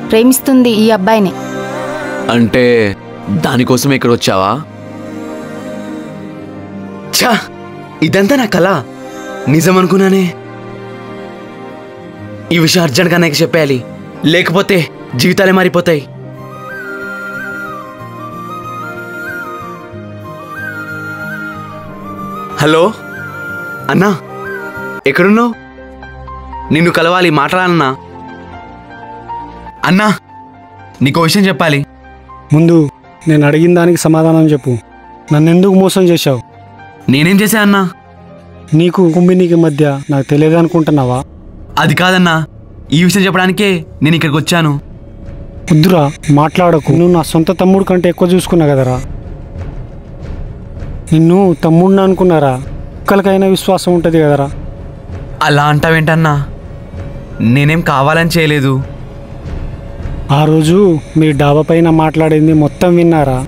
ప్రేమిస్తుంది ఈ అబ్బాయిని. అంటే దానికోసం ఇక్కడ వచ్చావా? ఛా, ఇదంతా నా కళ, నిజం అనుకున్నానే. ఈ విషయం అర్జెంట్గా నాకు చెప్పేయాలి, లేకపోతే జీవితాలే మారిపోతాయి. హలో అన్నా, ఎక్కడున్నావు? నిన్ను కలవాలి, మాట్లాడాలన్నా. అన్నా, నీకో విషయం చెప్పాలి. ముందు నేను అడిగిన దానికి సమాధానం చెప్పు. నన్నెందుకు మోసం చేశావు? నేనేం చేశా అన్నా? నీకు కుంభినికి మధ్య నాకు తెలియదు అనుకుంటున్నావా? అది కాదన్నా, ఈ విషయం చెప్పడానికే నేను ఇక్కడికి వచ్చాను. వద్దురా, మాట్లాడకు. నువ్వు నా సొంత తమ్ముడు కంటే ఎక్కువ చూసుకున్నా కదరా. నిన్ను తమ్ముడిని అనుకున్నారా? ఒక్కరికైనా విశ్వాసం ఉంటుంది కదరా. అలా అంటావేంటన్నా? నేనేం కావాలని చేయలేదు. ఆ రోజు మీ డాబా పైన మాట్లాడింది మొత్తం విన్నారా?